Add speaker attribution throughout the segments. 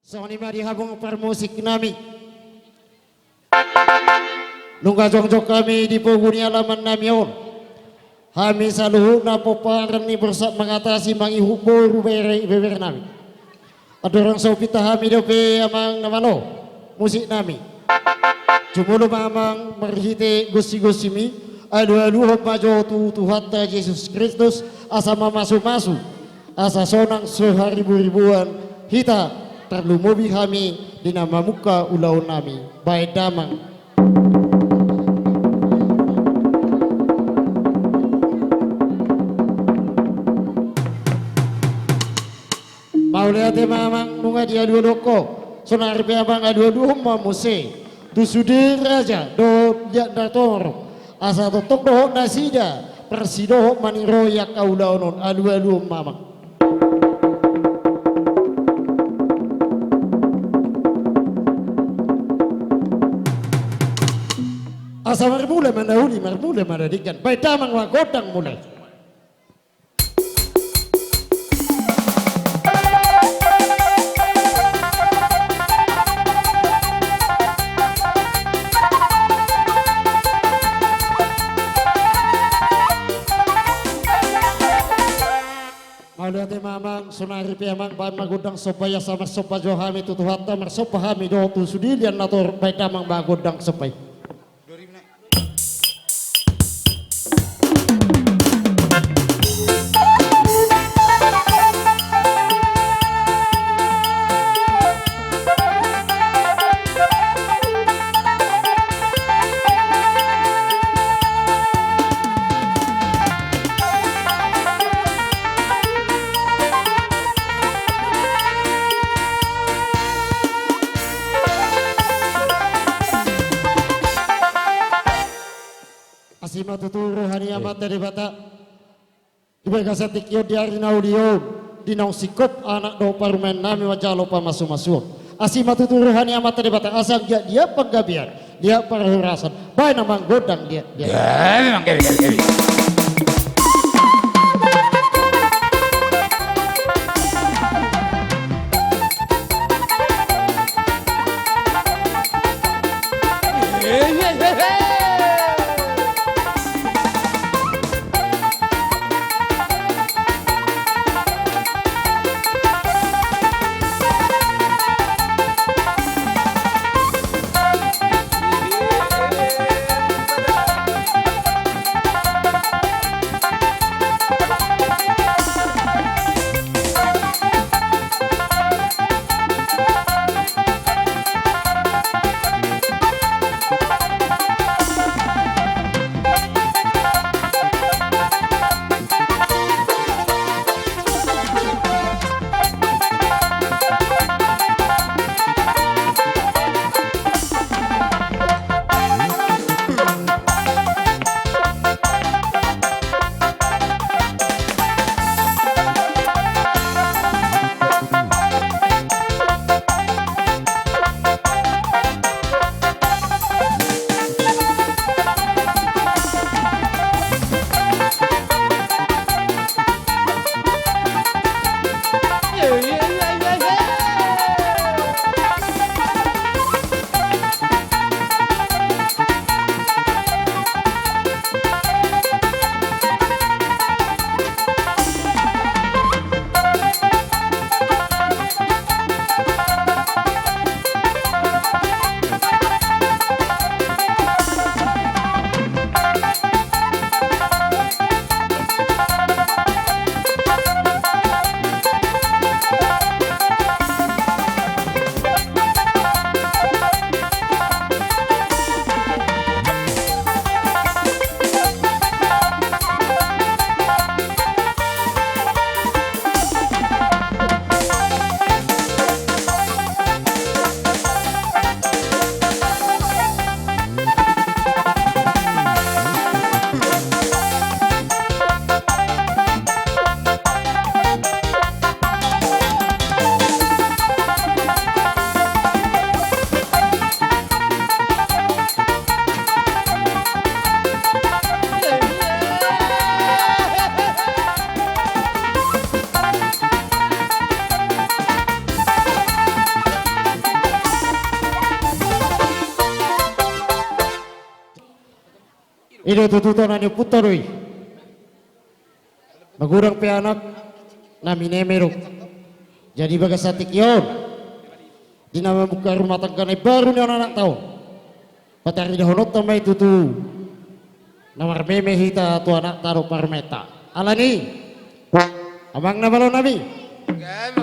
Speaker 1: Soni mari habung permusik nami. Nungga jongjok kami di penghuni alaman namion. Kami saluhu na poparan ni bersat mengatasi mangi hubur beber nami. Ada orang sopita kami dope amang namano musik nami. Jumulu mamang merhite gusi mi. Adu-adu majo Tuhan Yesus Kristus asa masu asa sonang seharibu-ribuan hita terlumubi kami di nama muka ulau nami baik damang. Mau lihat mamang nunga dia dua loko sonar pe abang adu-adu mamuse tu sudir raja do dia dator asa totok dohok nasida persidohok maniro yak kaulaunon alu-alu mamang. Asa marmula mandahuli marmula mandadikan baik damang wagodang mulai. Lihat mamang sunari piamang bahan magudang supaya sama sopa johami tutuhata marsopa hami do tu sudilian nator baik damang bagudang supaya. Asima tuturo hani amat dari bata iba kasatik yo diari naulion dinau sikop anak do parumen nami wajalo pamasu-masuon asima tuturo hani amat dari bata asal dia penggabian dia perhurasan baik namang godang dia
Speaker 2: ya memang kewi.
Speaker 1: Ino tututan ani putaroi. Magurang pe anak nami nemero. Jadi bagasatik yon. Di nama buka rumah tangga ni baru ni anak tahu. Patari dahonot tamai tutu. Namar meme hita tu anak taruh parmeta. Alani. Abang nabalo nabi.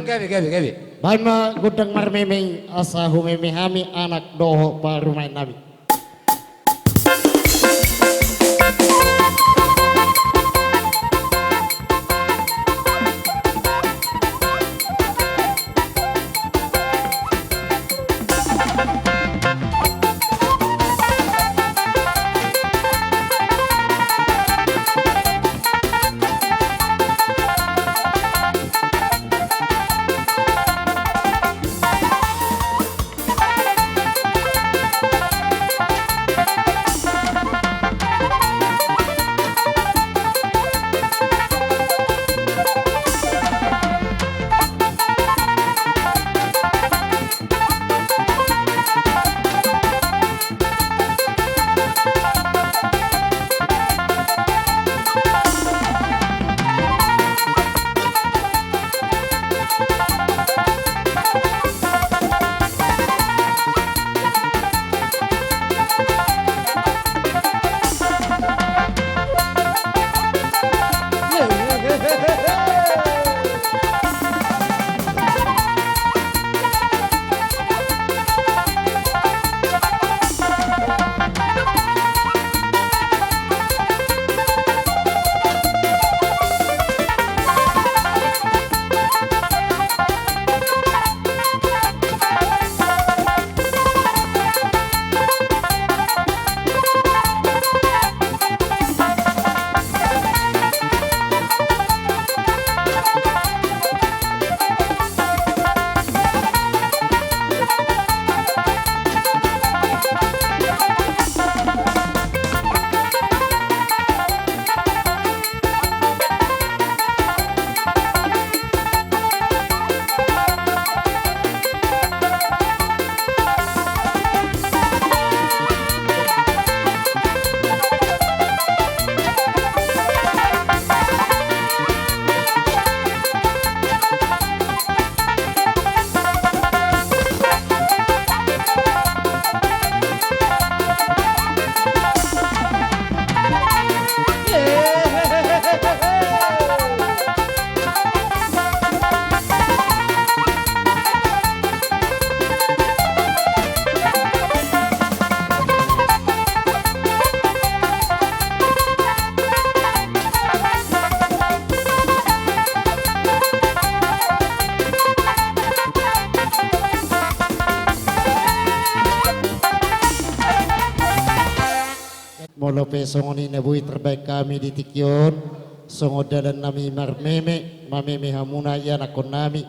Speaker 2: Gabi.
Speaker 1: Baik ma gudang mar meme asa humeme hami anak doho baru main nabi. Molope songoni nebui terbaik kami di Tikyon. Songodalan nami marmeme, mameme hamuna ya nakon nami.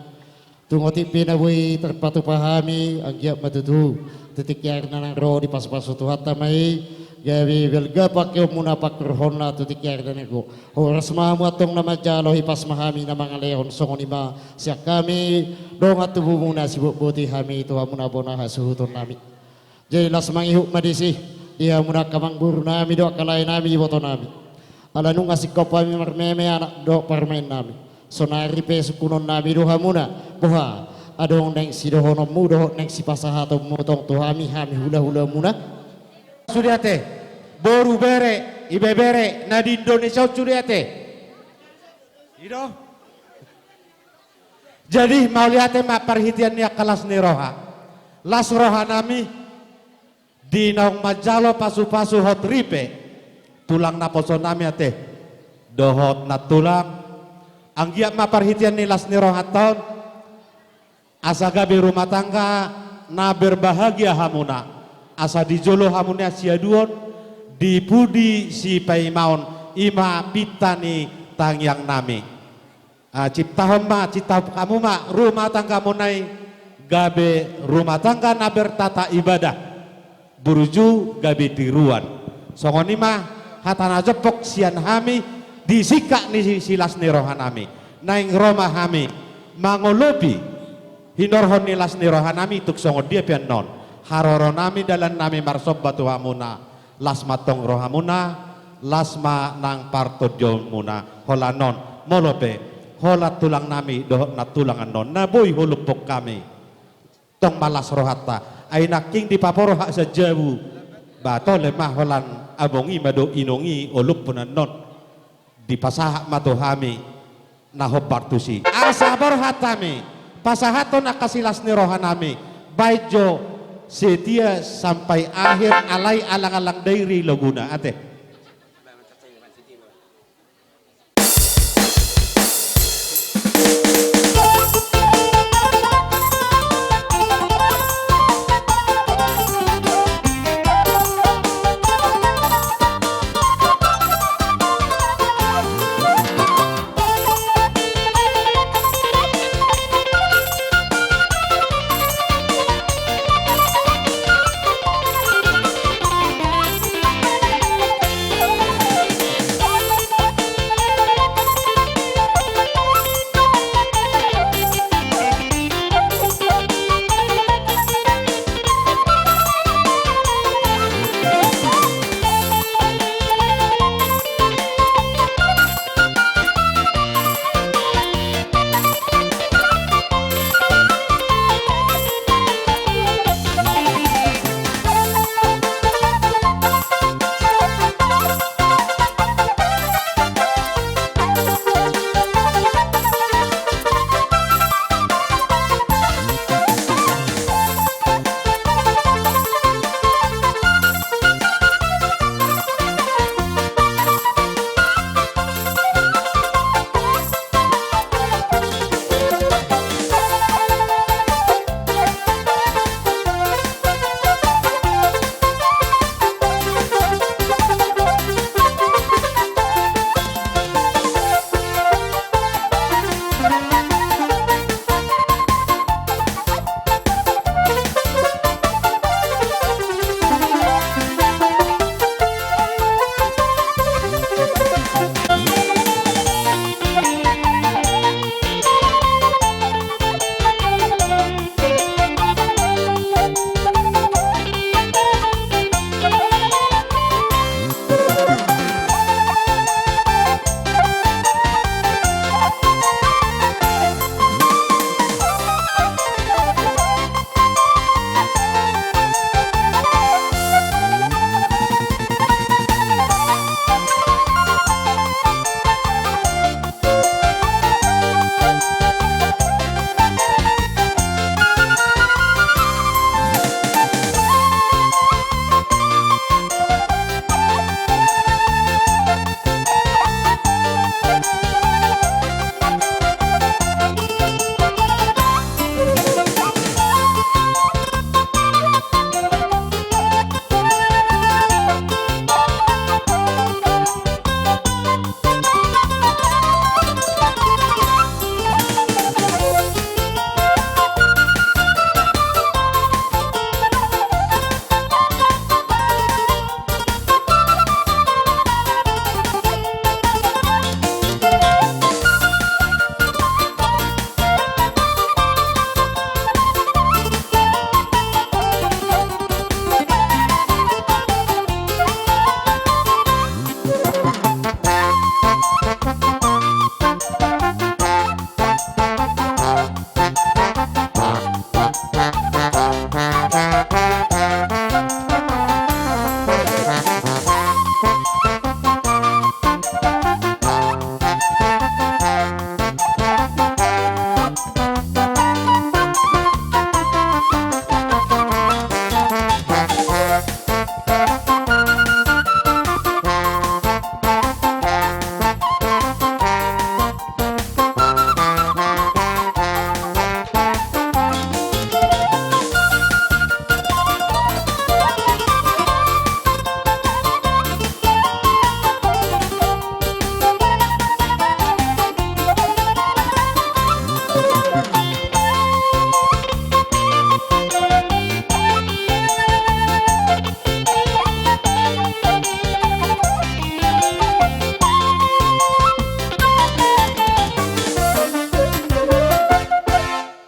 Speaker 1: Tungoti pinabui terpatu pahami, anggiap matutu. Titik yang nanang roh di pas-pasu tuhat tamai. Gawi belga pakyo muna pakurhona titik yang nanang horas mahamu atong nama jalo hipas mahami nama ngaleon songoni ma. Siak kami dongat tubuh muna sibuk buti hami itu hamuna bona hasuhutun nami. Jadi las mangihuk madisi. Dia muna kamang buru nami doa kalai nami boto nami. Ala nung asik kopami marmeme anak do parmain nami. Sonari pe sukunon nami doha muna. Boha adong neng si dohono mu doho neng si pasahato mutong tuhami hami hula muna.
Speaker 3: Suriate boru bere ibe bere na di Indonesia suriate. Ido. Jadi mau lihat mak perhitiannya kelas ni roha. Las roha nami di naung majalo pasu-pasu hot ripe tulang na poso nami ate dohot na tulang anggiat ma perhitian nilas ni rohaton asa gabi rumah tangga na berbahagia hamuna asa dijolo hamuna sia duon dipudi si paimaon ima pitani tangyang nami ciptahom ma cipta kamu ma rumah tangga munai gabe rumah tangga na bertata ibadah buruju gabi tiruan songoni mah hatana jepok sian hami disika ni silas ni rohanami naing roma hami mangolobi hinorhon nilas ni rohanami tuk songo dia pian non haroro nami dalan nami marsob batu hamuna las matong rohamuna lasma nang partodyon muna holanon molope holat tulang nami dohok na tulangan non naboy hulupok kami tong malas rohata ay naking di paporoha sa jawu bato lemah holan abongi mado inongi ulupunan non di pasaha madohami nahobartusi asa borhatami pasahato nakasilas ni rohanami baikjo setia sampai akhir alay alang-alang dairi laguna ate.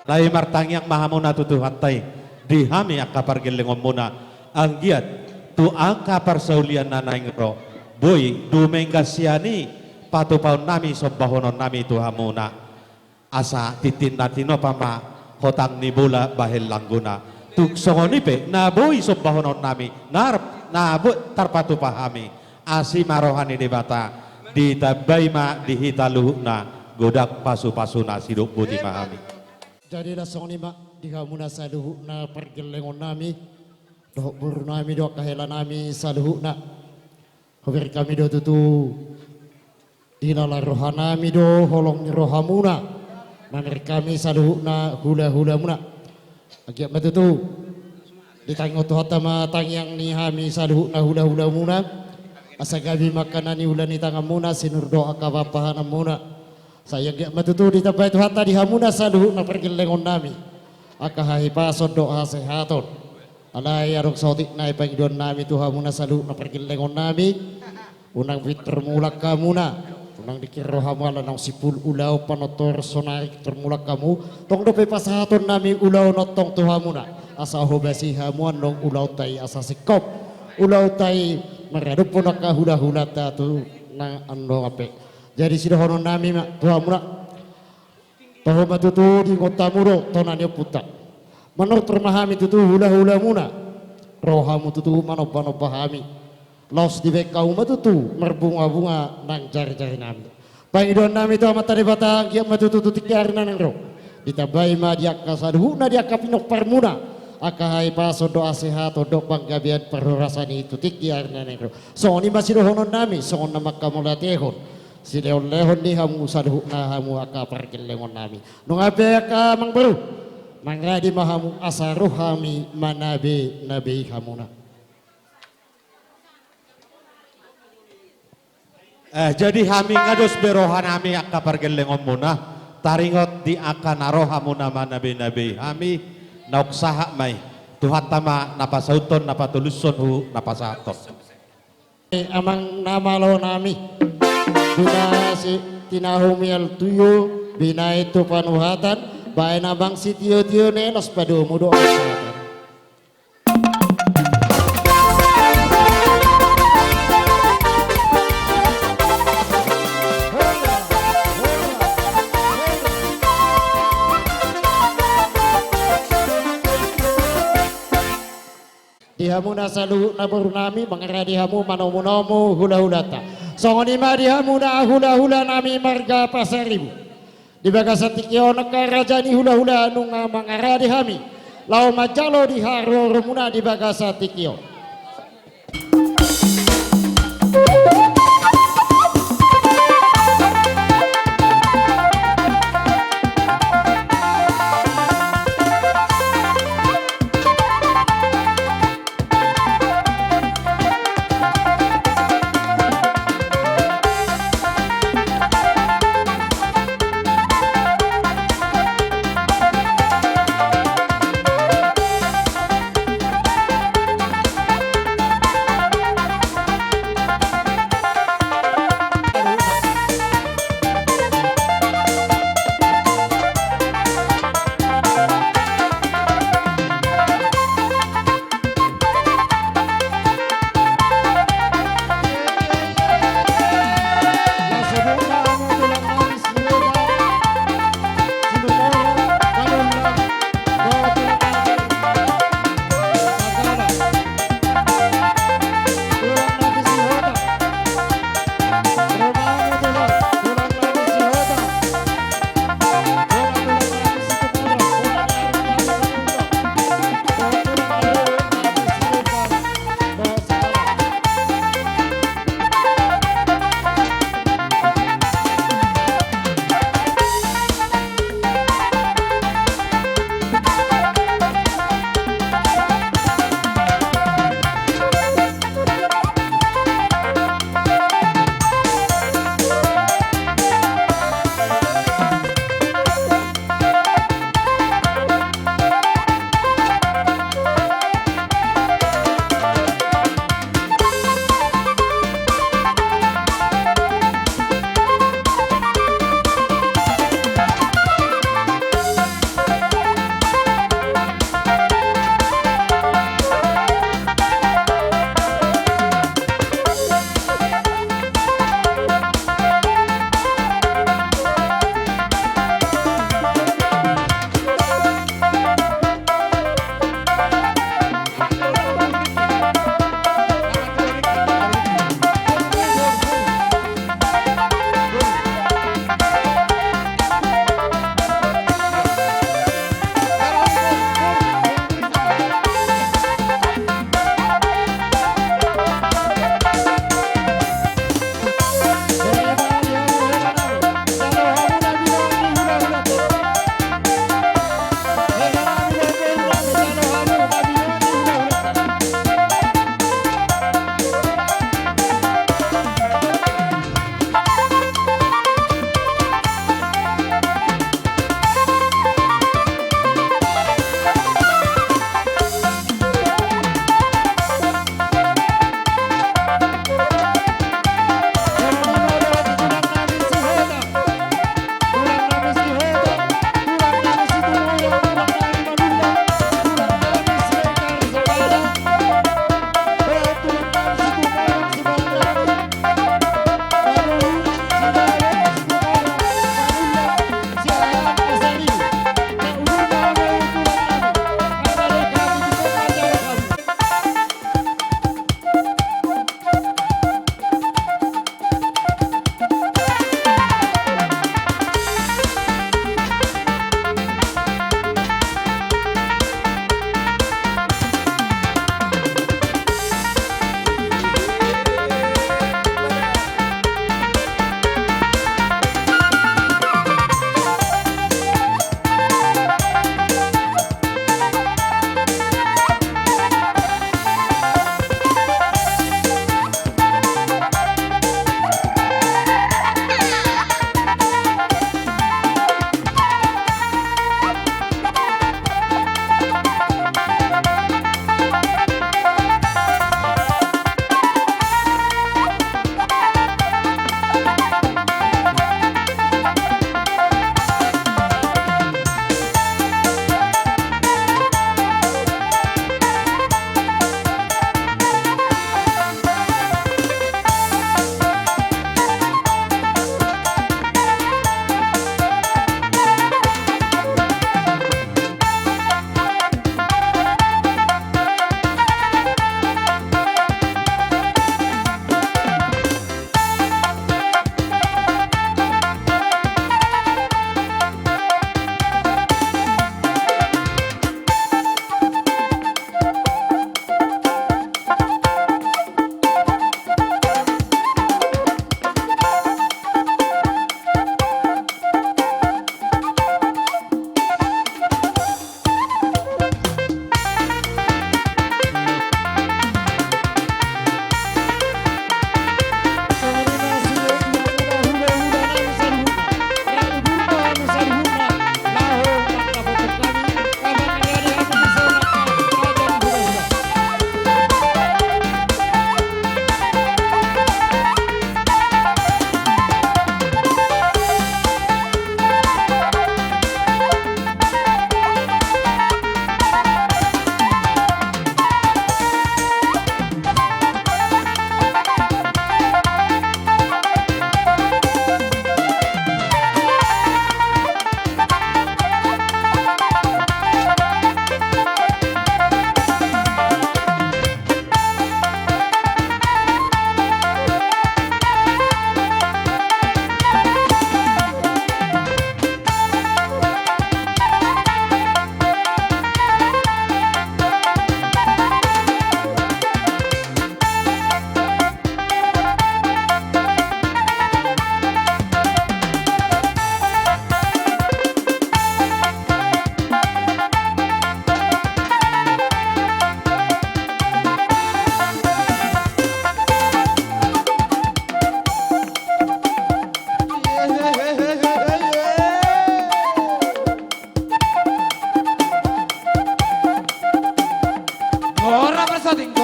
Speaker 3: Lai martangyang mahamuna tutuhatay dihami akapar gelengom muna ang giat tu ang kapar saulian nanay ngro boy dumengkasiani patupaon nami sombahonon nami tuhamuna asa titinatino pama hotang nibula bahel langguna tuksongonipe na boy sombahonon nami narp na tarpatupahami asi marohani debata ditabaima dihitaluh na godak pasu-pasuna siduk buti mahami.
Speaker 1: Jadi dasong ni mak di hamuna saluhu na pergelengon nami doh buru nami doh kahela nami saluhu na haber kami doh tutu ilala rohanami doh holong rohamuna namer kami saluhu na hula-hula muna agiat matutu ditanggo tuh hatama tangyang ni hami saluhu na hula-hula muna asa gabi makanani ulani tangan muna sinur doa kabapahan muna saya gak matutu ditabay tuh hatta di hamuna saluhu na pergelengon nami akahahi pasod doa sehaton alay arok sautik na ipangidon nami tuh hamuna saluhu na pergelengon nami unang termulak kamu na unang dikiro hamala nang sipul ulaw panotor sonarik termulak kamu tong dope pasahaton nami ulaw notong tuh hamuna asa hobasi hamuan nong ulaw tay asa sikop ulaw tay meradup ponaka hula-hula tu na ando ape jadi sidohonon nami mak tuh hamuna tahu matutu di kota muro tonannya puta menurut termahami tutu hula-hula muna rohamu tutu manopa pahami los di bekau matutu merbunga-bunga nang jari-jari nami pangidon nami tu amat tadi batang kia matutu tikiar nang ro ditabai ma dia kasaduh na dia kapinok parmuna akahai paso doa sehat dok panggabian perhorasani itu tikiar nang ro so ni masih dohonon nami so nama kamu latehon si leon ni hamu saduh na hamu aka pergelengon nami nung ape aka mang baru mangradi mahamu asaruh hami manabe nabi hamuna.
Speaker 3: Jadi hami ngados berohan hami aka pergelengon muna taringot di aka naroha muna manabe hami nauk saha mai tuhan tama napasauton napatuluson hu napasaton
Speaker 1: Amang nama lo nami bina si tinahumial tuyo bina itu panuhatan bae nabang si tio nenos padu mudo kesehatan. Dihamu nasalu nabur nami mengeradi hamu manomu hula-hulata songoni ma dihamu na hula-hula nami marga pasaribu di bagasan tikio nakarajani hula-hula nunga mengeradi hami lau majalo di haro rumuna di bagasan tikio.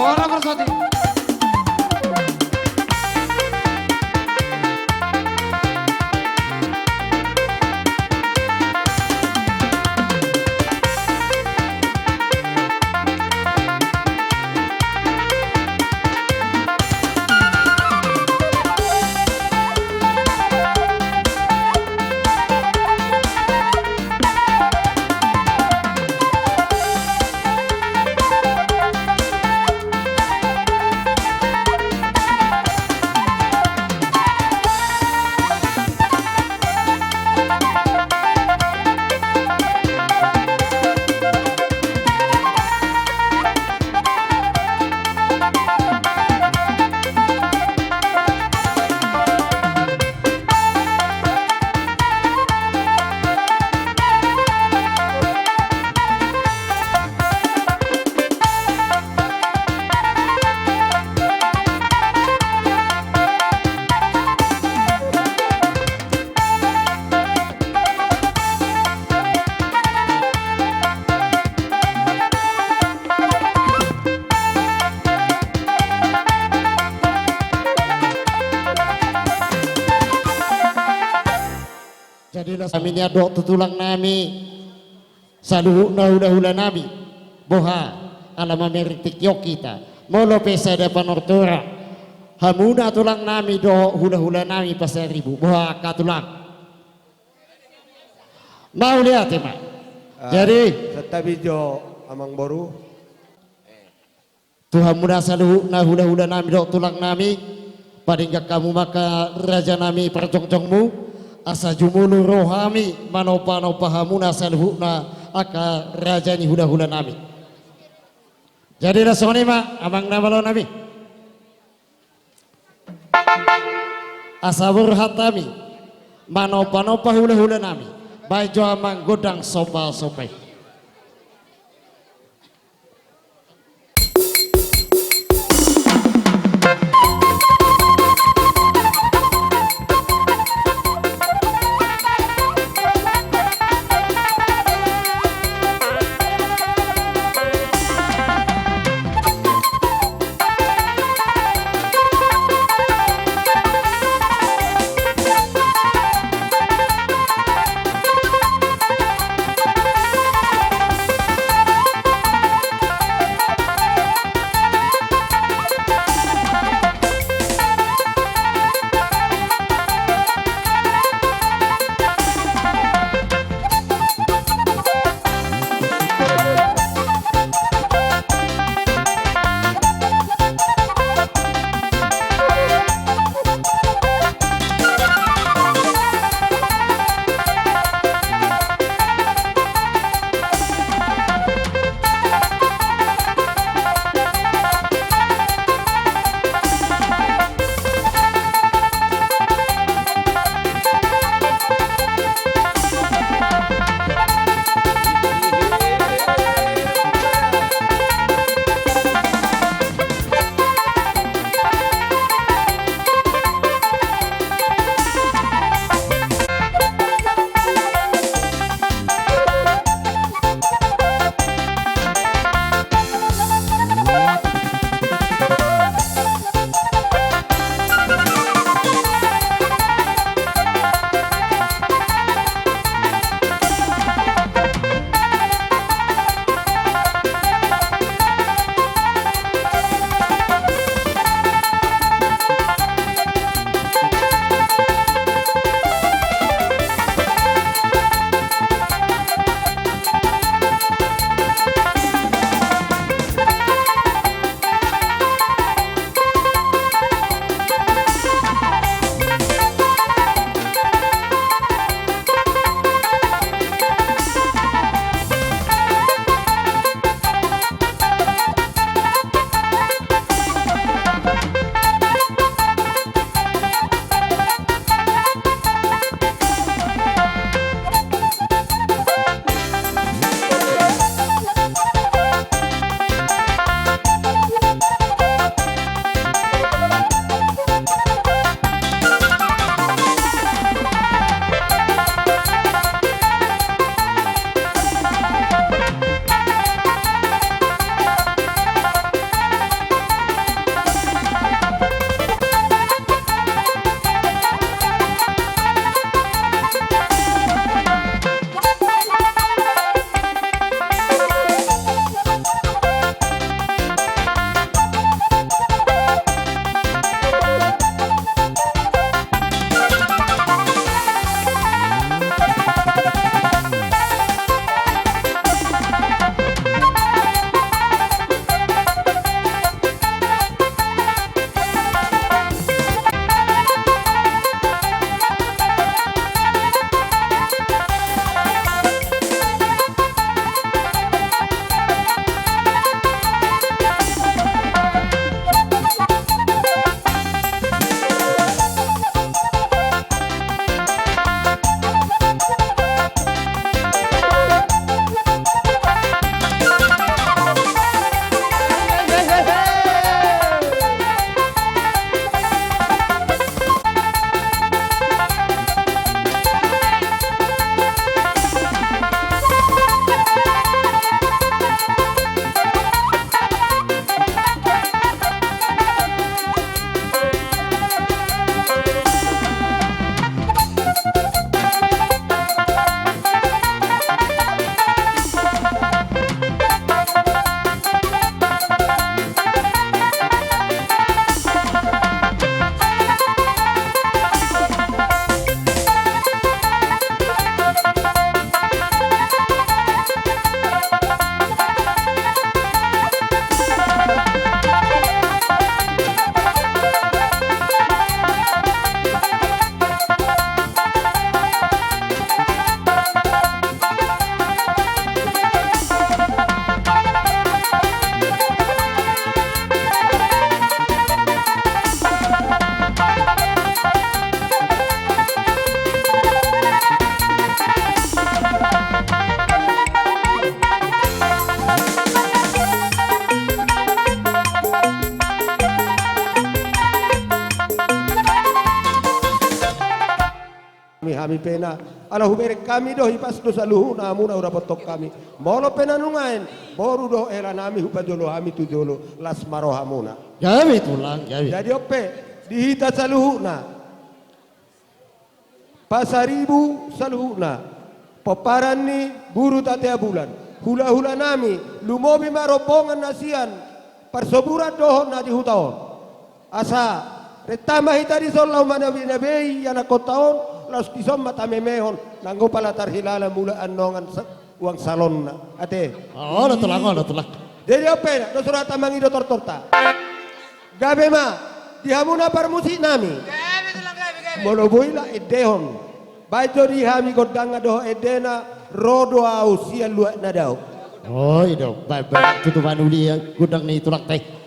Speaker 2: Suara Bersati.
Speaker 1: Jadilah kami nyadok tutulang nami saluhu na hula-hula nami boha alama meritik yok kita molo pesa depan ortura hamuna tulang nami do hula-hula nami pasaribu boha katulang mau lihat ya Mak. Jadi
Speaker 4: Satabijo amang boru.
Speaker 1: Tuhan muda saluhu na hula-hula nami do tulang nami padingga kamu maka raja nami perjong-jongmu asa jumulu rohami manopa-nopa hamuna salhuna aka rajani hula-hula nami. Jadilah soni ma amang nama lo nabi. Asa berhatami manopa-nopa hula-hula nami. Baju amang godang sopa-sopai.
Speaker 4: nami pena. Ala hubere kami do hipas do saluhu namuna ura potok kami. Molo pena nungain. Boru do era nami hupajolo hami tu jolo las marohamuna.
Speaker 1: Gawi tulang, gawi.
Speaker 4: Jadi ope dihita saluhuna. Pasaribu saluhuna. Peparan ni buru tatea bulan. Hula-hula nami lumobi marobongan nasian. Persoburan dohon na di hutaon. Asa retama hita di sallahu manabi nabi yana kotaon. Las kisom mata memehon nanggo pala tarhilala mula anongan uang salon na. Ate.
Speaker 1: Oh, udah tulang.
Speaker 4: Jadi apa? Do surat tamangi do torta. Gabe ma dihamuna parmusi nami.
Speaker 2: Gabi tulang gabi.
Speaker 4: Monoboila edehon. Bajo di hami godanga do edena rodo au sia luat nadau.
Speaker 1: Oh, itu baik tutupan uli gudang nih tulang teh.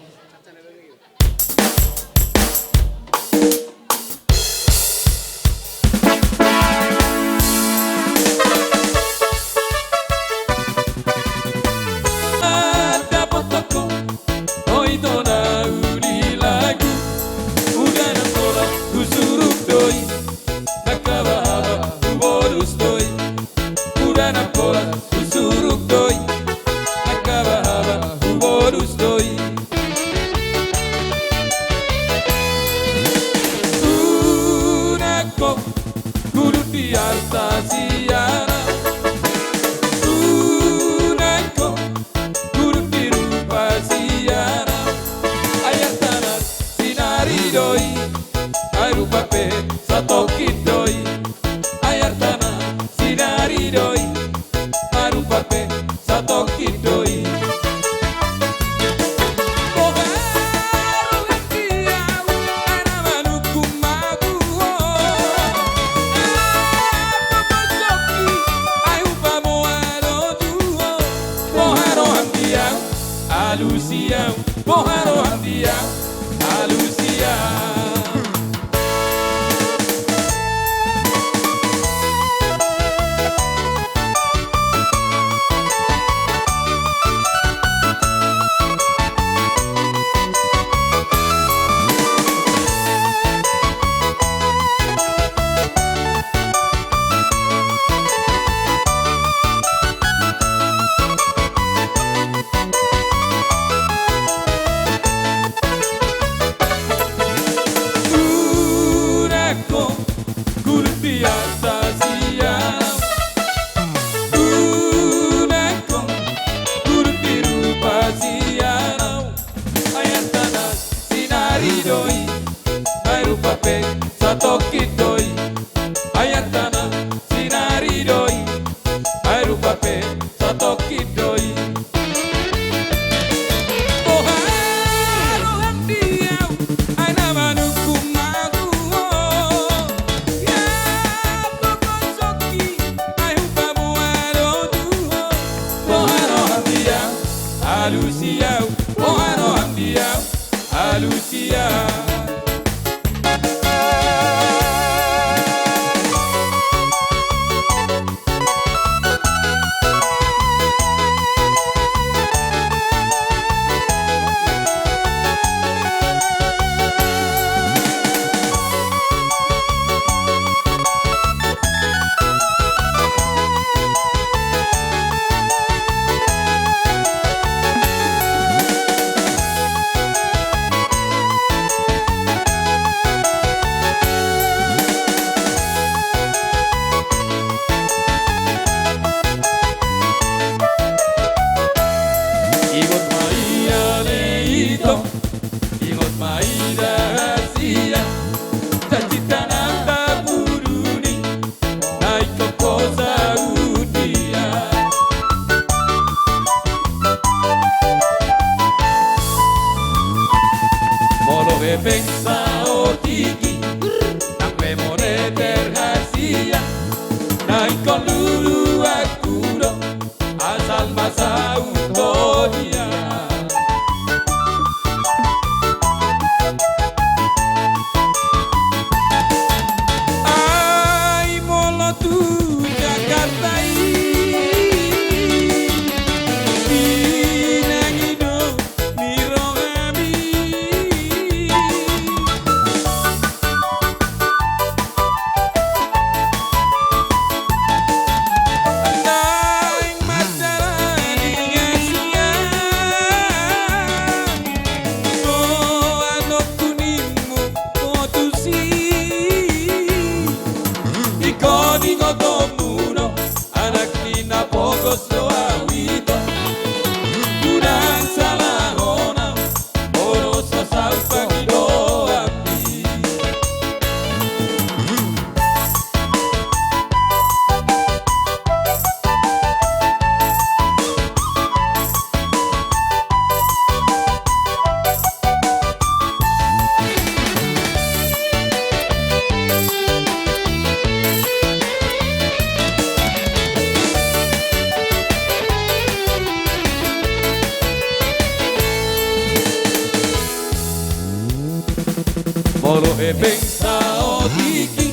Speaker 5: Moro e pensao di chi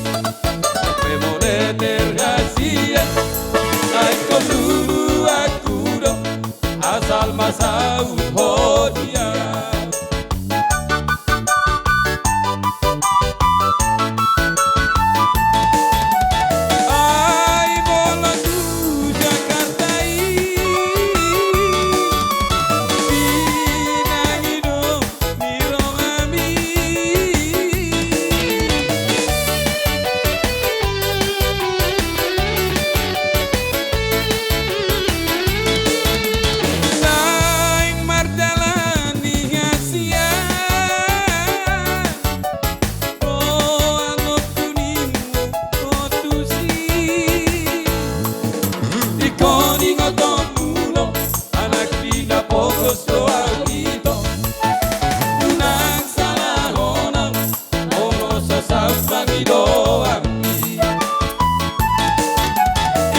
Speaker 5: Memone tergasia Ai koluru akuro Asal masau hodia Ai bola tu Jakarta Pinangino mirongami Naik marjalani Asia Oh angot kunimu kotusi Ikoni ngotomulo Anak dina pokos doalito Unang salahonang Ono sasambang idoami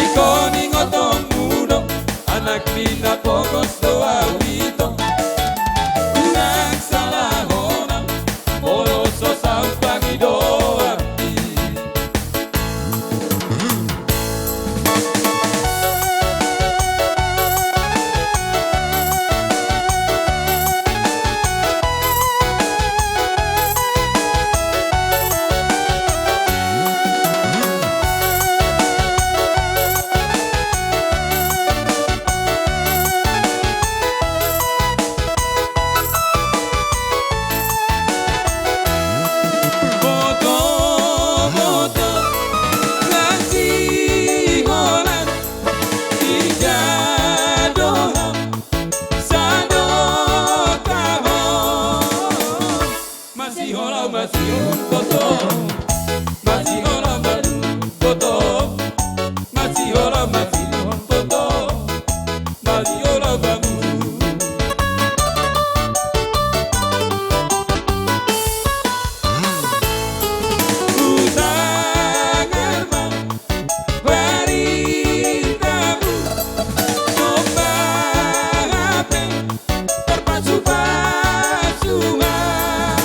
Speaker 5: Ikoni ngotomulo Anak dina pokos doalito Unang salahonang Ono sasambang idoami Foto-foto ngasih holan Ijadoham sadokahon Masih holan masih foto Masih holan masih foto Masih holan masih foto Masih holan baru Usang arma Baritamu Coba HP Terpasu-pasuhan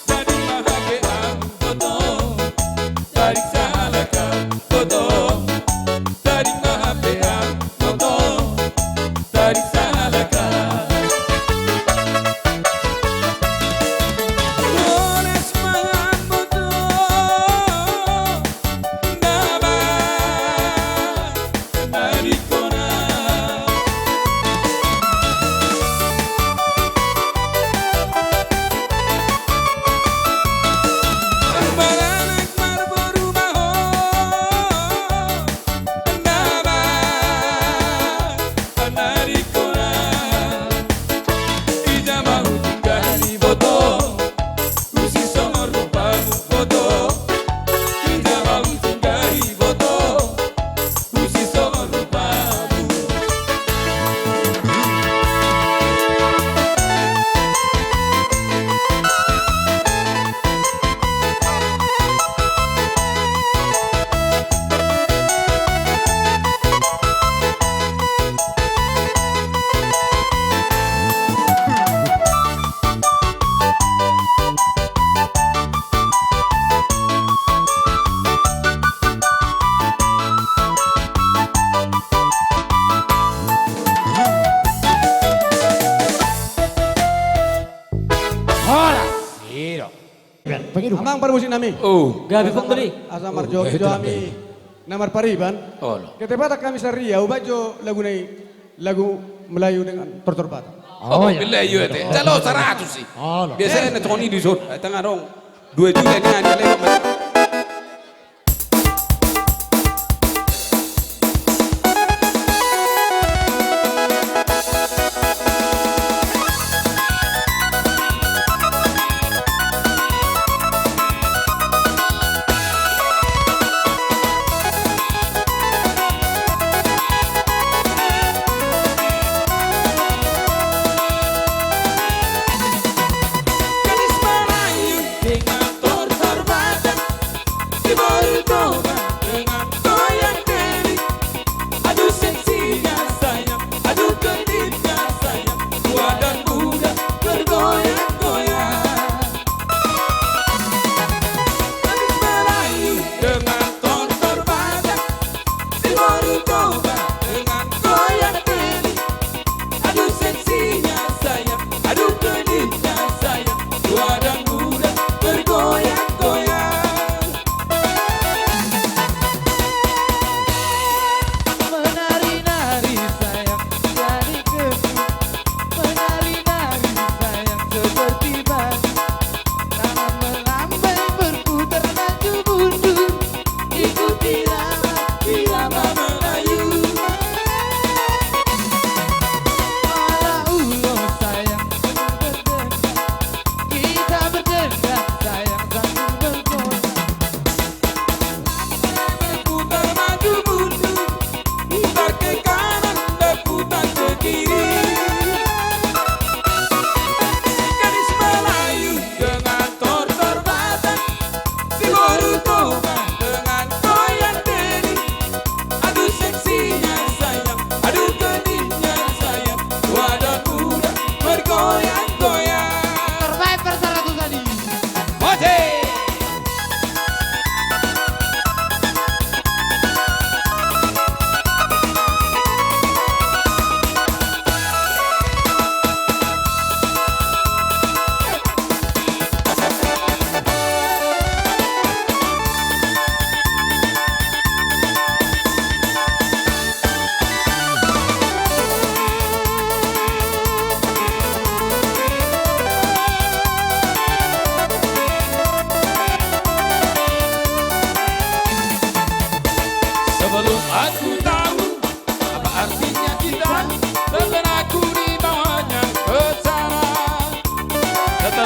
Speaker 5: Jadi mahakean foto Tarik salakan foto Tarik mahakean foto Tarik salakan Monas mangan foto Dapat dari kona Balanak marboru maho Dapat dari kona Ija mau tinggal di foto Usi sama rupamu foto Ija mau tinggal di foto Usi sama rupamu
Speaker 1: Pengidupan.
Speaker 4: Amang permusik nami.
Speaker 2: Oh.
Speaker 6: Gabi kong beli.
Speaker 4: Asa marjo kami namar pariban.
Speaker 2: Oh lo.
Speaker 4: Ketepata kami saria ubajo lagu lagu Melayu dengan perturbatan.
Speaker 2: Oh bila iyo ete. Jalo 100 sih.
Speaker 1: Oh, lo.
Speaker 2: Biasanya na toni di sot. Tanga dong. 2 juta ni ani lego.
Speaker 5: Gadis Melayu dengan tortor badan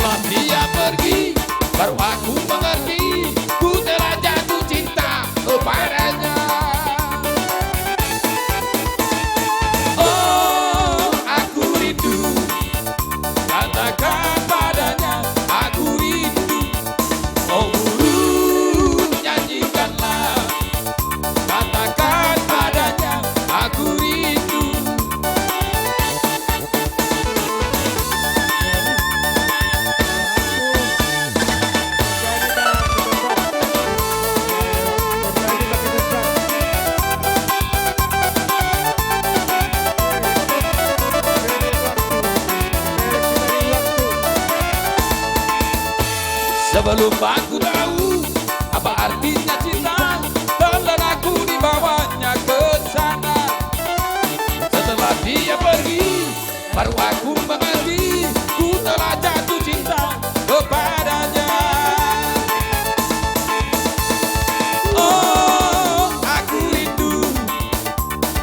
Speaker 5: Setelah dia pergi, baru aku mengerti, ku telah jatuh cinta kepadanya. Oh, aku rindu, katakan padanya, aku rindu. Oh guru, nyanyikanlah, katakan padanya, aku rindu. Sebelum aku tahu apa artinya cinta, telah aku dibawanya ke sana. Setelah dia pergi, baru aku mengerti, ku telah jatuh cinta kepadanya. Oh, aku rindu,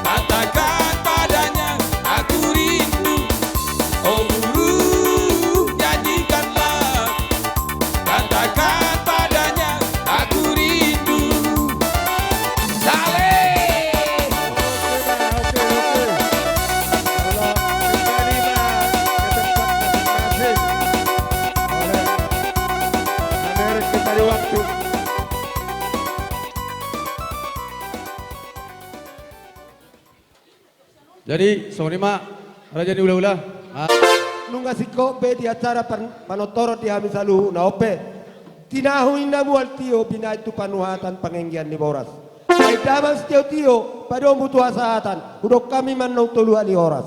Speaker 5: katakan padanya, aku rindu. Oh guru, nyanyikanlah, katakan padanya, aku rindu. Saleh.
Speaker 6: Jadi, Sonima, Raja di ulah-ulah.
Speaker 4: Nunga siko be di acara panotoro di Hami Saluhu na ope. Tinahu ina mual tio bina itu panuhatan pangenggian di Boras. Ay daman tio tio pada butuh asahatan. Udok kami manau tolu ali oras.